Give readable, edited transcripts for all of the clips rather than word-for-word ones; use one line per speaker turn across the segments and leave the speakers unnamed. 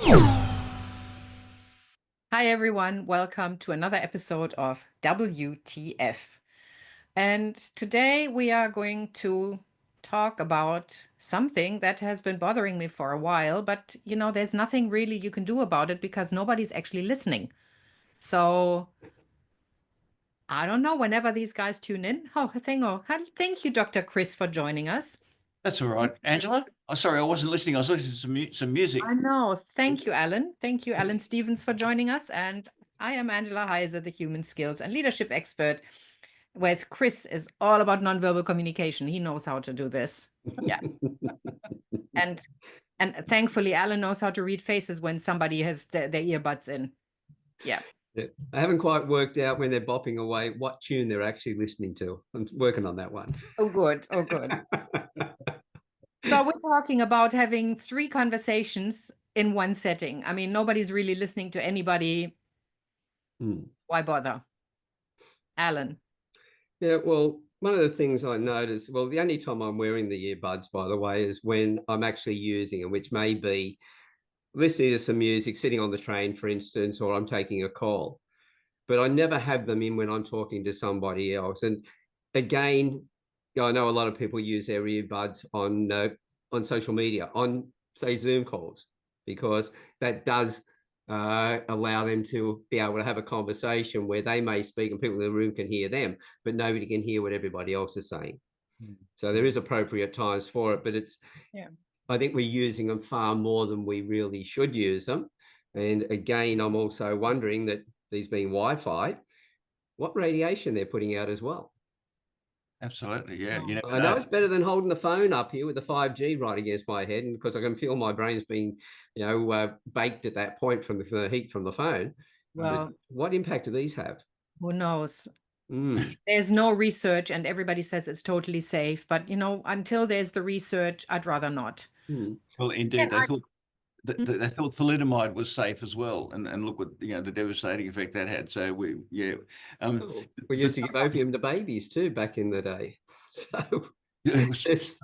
Hi, everyone. Welcome to another episode of WTF. And today we are going to talk about something that has been bothering me for a while, but there's nothing really you can do about it because nobody's actually listening. So I don't know, whenever these guys tune in. Thank you, Dr. Chris, for joining us.
That's all right. Angela? Oh, sorry, I wasn't listening. I was listening to some music.
I know. Thank you, Alan. Thank you, Alan Stevens, for joining us. And I am Angela Heise, the human skills and leadership expert, whereas Chris is all about nonverbal communication. He knows how to do this. Yeah. And thankfully, Alan knows how to read faces when somebody has their earbuds in. Yeah.
Yeah. I haven't quite worked out when they're bopping away what tune they're actually listening to. I'm working on that one.
Oh, good. Oh, good. So we're talking about having 3 conversations in one setting. I mean, nobody's really listening to anybody. Why bother? Alan.
Yeah, well, one of the things I notice, well, the only time I'm wearing the earbuds, by the way, is when I'm actually using them, which may be listening to some music, sitting on the train, for instance, or I'm taking a call. But I never have them in when I'm talking to somebody else. And again, I know a lot of people use their earbuds on social media, on, say, Zoom calls, because that does allow them to be able to have a conversation where they may speak and people in the room can hear them, but nobody can hear what everybody else is saying. So there is appropriate times for it, but I think we're using them far more than we really should use them. And again, I'm also wondering that these being Wi-Fi, what radiation they're putting out as well.
Absolutely, yeah.
I know it's better than holding the phone up here with the 5G right against my head, and because I can feel my brain's being, baked at that point from the heat from the phone. Well, but what impact do these have?
Who knows? There's no research, and everybody says it's totally safe. But until there's the research, I'd rather not.
Well, indeed, they thought thalidomide was safe as well, and look what the devastating effect that had. So we
used to give opium to babies too back in the day. So
what was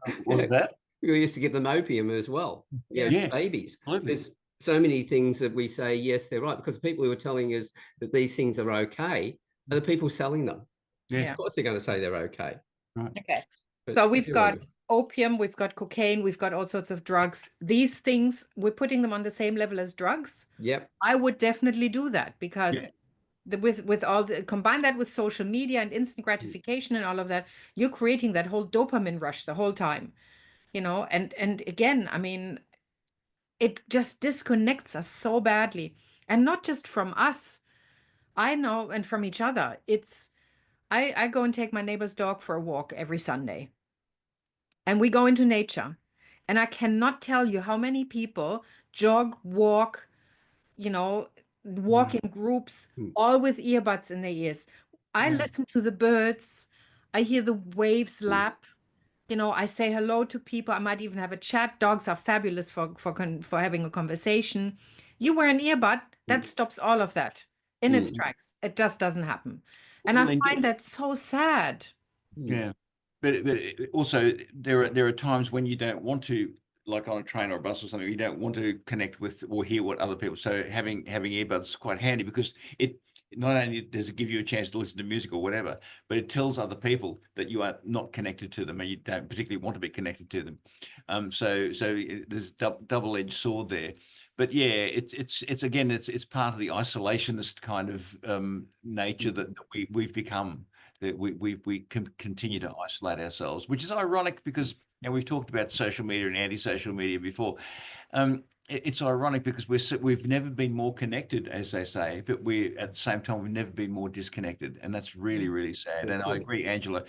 that?
We used to give them opium as well. Babies. Absolutely. There's so many things that we say yes, they're right, because the people who are telling us that these things are okay are the people selling them. Yeah, of course they're going to say they're okay.
Right. Okay. But so we've got opium, we've got cocaine, we've got all sorts of drugs. These things, we're putting them on the same level as drugs.
Yep.
I would definitely do that because with all the, combine that with social media and instant gratification and all of that, you're creating that whole dopamine rush the whole time, and again, I mean, it just disconnects us so badly, and not just from us, I know, and from each other. I go and take my neighbor's dog for a walk every Sunday. And we go into nature. And I cannot tell you how many people jog, walk, walk in groups, all with earbuds in their ears. I listen to the birds. I hear the waves lap. I say hello to people. I might even have a chat. Dogs are fabulous for having a conversation. You wear an earbud, that stops all of that in its tracks. It just doesn't happen. And I find that so sad.
Yeah. But also there are times when you don't want to, like on a train or a bus or something, you don't want to connect with or hear what other people. So having earbuds is quite handy, because it not only does it give you a chance to listen to music or whatever, but it tells other people that you are not connected to them and you don't particularly want to be connected to them. So there's double-edged sword there. But yeah, it's again, it's part of the isolationist kind of nature that we've become. That we can continue to isolate ourselves, which is ironic because we've talked about social media and anti-social media before. It's ironic because we've never been more connected, as they say, but we at the same time we've never been more disconnected, and that's really, really sad. And I agree, Angela.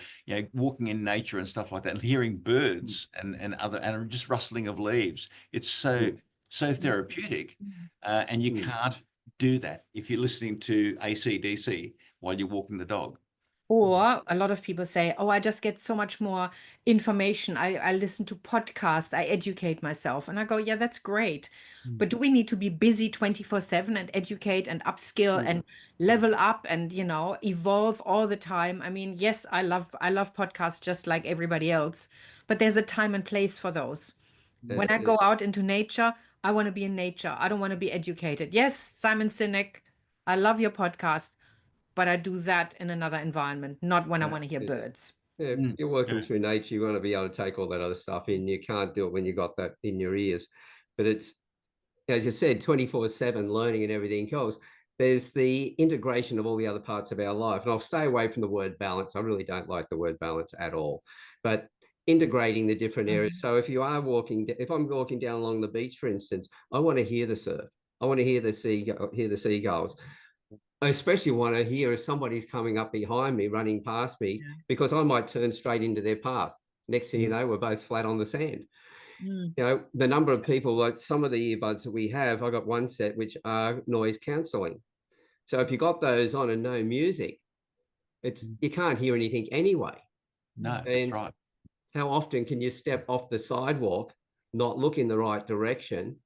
Walking in nature and stuff like that, and hearing birds and just rustling of leaves, it's so therapeutic, and you can't do that if you're listening to AC/DC while you're walking the dog.
Or a lot of people say, oh, I just get so much more information. I listen to podcasts, I educate myself. And I go, yeah, that's great. But do we need to be busy 24/7 and educate and upskill and level up and, evolve all the time? I mean, yes, I love podcasts just like everybody else, but there's a time and place for those. When I go out into nature, I want to be in nature. I don't want to be educated. Yes, Simon Sinek, I love your podcast, but I do that in another environment, not when I want to hear birds.
Yeah, if you're working through nature, you want to be able to take all that other stuff in. You can't do it when you got that in your ears. But it's, as you said, 24/7 learning and everything else. There's the integration of all the other parts of our life. And I'll stay away from the word balance. I really don't like the word balance at all. But integrating the different areas. So if you are walking, if I'm walking down along the beach, for instance, I want to hear the surf. I want to hear the seagulls. I especially want to hear if somebody's coming up behind me, running past me, because I might turn straight into their path. Next thing you know, we're both flat on the sand. You know, the number of people, like some of the earbuds that we have, I got one set which are noise cancelling. So if you got those on and no music, it's you can't hear anything anyway.
No,
and
that's right.
how often can you step off the sidewalk, not look in the right direction,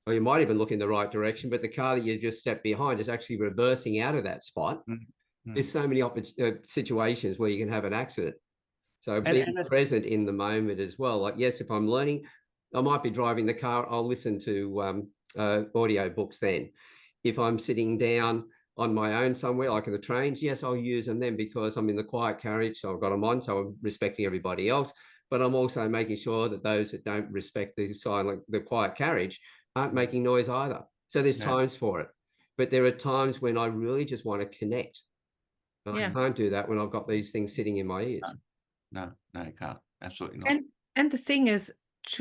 or you might even look in the right direction, but the car that you just stepped behind is actually reversing out of that spot. There's so many situations where you can have an accident. So being present in the moment as well. Like, yes, if I'm learning, I might be driving the car, I'll listen to audio books then. If I'm sitting down on my own somewhere, like in the trains, yes, I'll use them then because I'm in the quiet carriage, so I've got them on, so I'm respecting everybody else. But I'm also making sure that those that don't respect the quiet carriage aren't making noise either. So there's times for it. But there are times when I really just want to connect. And I can't do that when I've got these things sitting in my ears.
No, you can't. Absolutely not.
And the thing is,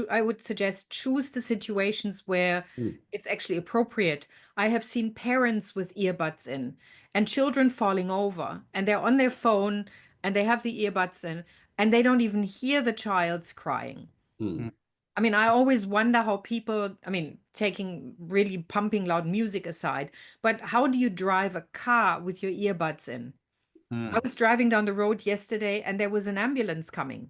I would suggest choose the situations where it's actually appropriate. I have seen parents with earbuds in and children falling over, and they're on their phone and they have the earbuds in and they don't even hear the child's crying. I mean, I always wonder how people, I mean, taking really pumping loud music aside, but how do you drive a car with your earbuds in? I was driving down the road yesterday and there was an ambulance coming.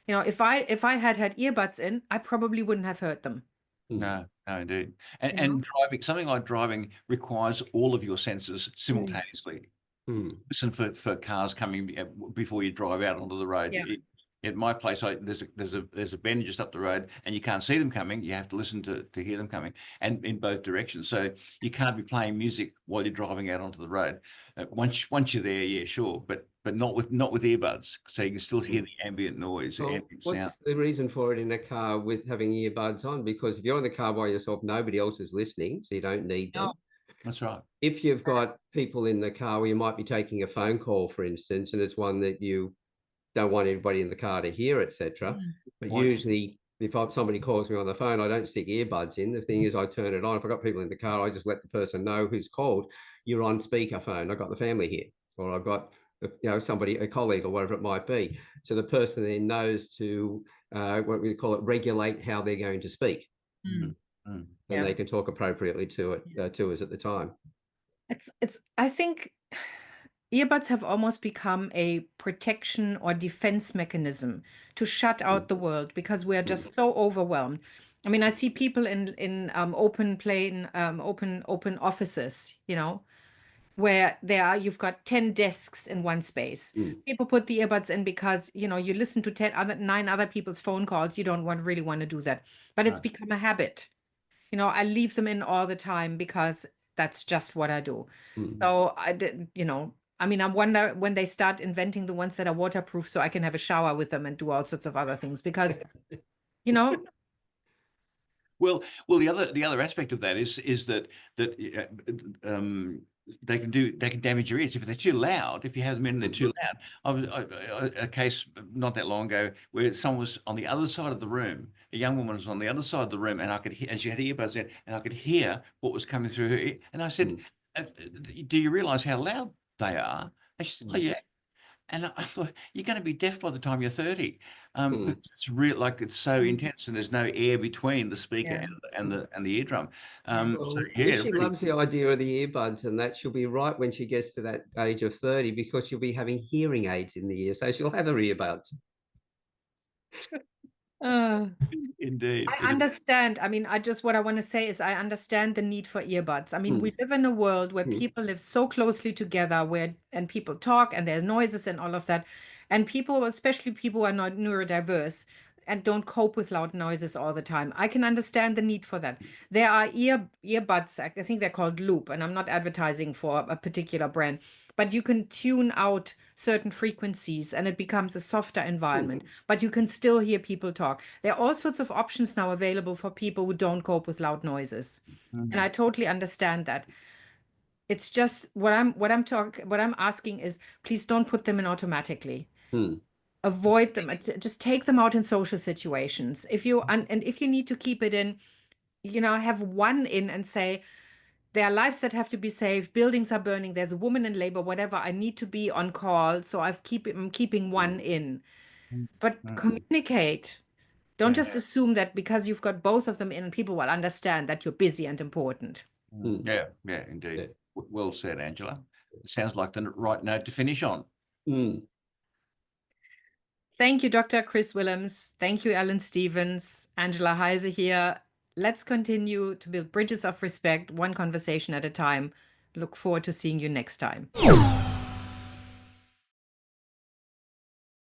You know, if I had earbuds in, I probably wouldn't have heard them.
No, indeed. And driving, something like driving requires all of your senses simultaneously. Listen for cars coming before you drive out onto the road. At my place, there's a bend just up the road, and you can't see them coming. You have to listen to hear them coming, and in both directions. So you can't be playing music while you're driving out onto the road. Once you're there, yeah, sure, but not with earbuds, so you can still hear the ambient noise.
Well,
ambient
what's
sound.
the reason for it in a car with having earbuds on? Because if you're in the car by yourself, nobody else is listening, so you don't need them.
That's right.
If you've got people in the car where you might be taking a phone call, for instance, and it's one that you don't want everybody in the car to hear, etc. But usually, if somebody calls me on the phone, I don't stick earbuds in. The thing is, I turn it on. If I've got people in the car, I just let the person know who's called. You're on speakerphone. I've got the family here, or I've got somebody, a colleague, or whatever it might be. So the person then knows to what we call it, regulate how they're going to speak, and they can talk appropriately to us at the time.
I think earbuds have almost become a protection or defense mechanism to shut out the world because we are just so overwhelmed. I mean, I see people in open offices, you know, where you've got 10 desks in one space. People put the earbuds in because, you know, you listen to 9 other people's phone calls. You don't really want to do that, but it's become a habit. You know, I leave them in all the time because that's just what I do. So I did, you know, I mean, I wonder when they start inventing the ones that are waterproof so I can have a shower with them and do all sorts of other things because, you know.
Well, the other aspect of that is that they can damage your ears if they're too loud. If you have them in, they're too loud. I was a case not that long ago where someone was on the other side of the room. A young woman was on the other side of the room, and I could hear, and she had earbuds in, and I could hear what was coming through her ear. And I said, "Do you realize how loud they are?" And she said, "Oh yeah." And I thought, you're going to be deaf by the time you're 30. Because it's real, like it's so intense, and there's no air between the speaker and the eardrum.
If she loves the idea of the earbuds and that, she'll be right when she gets to that age of 30 because she'll be having hearing aids in the ear, so she'll have her earbuds.
Indeed.
I understand. I mean, what I want to say is I understand the need for earbuds. I mean, we live in a world where people live so closely together and people talk and there's noises and all of that. And people, especially people who are not neurodiverse, and don't cope with loud noises all the time. I can understand the need for that. There are earbuds, I think they're called Loop, and I'm not advertising for a particular brand, but you can tune out certain frequencies and it becomes a softer environment, but you can still hear people talk. There are all sorts of options now available for people who don't cope with loud noises. And I totally understand that. It's just what I'm asking is, please don't put them in automatically. Avoid them. Just take them out in social situations. If you and if you need to keep it in, have one in and say, there are lives that have to be saved, buildings are burning, there's a woman in labor, whatever, I need to be on call, so I'm keeping one in. But communicate. Don't just assume that because you've got both of them in, people will understand that you're busy and important.
Yeah, indeed. Yeah. Well said, Angela. It sounds like the right note to finish on.
Thank you, Dr. Chris Willems. Thank you, Alan Stevens. Angela Heise here. Let's continue to build bridges of respect, one conversation at a time. Look forward to seeing you next time.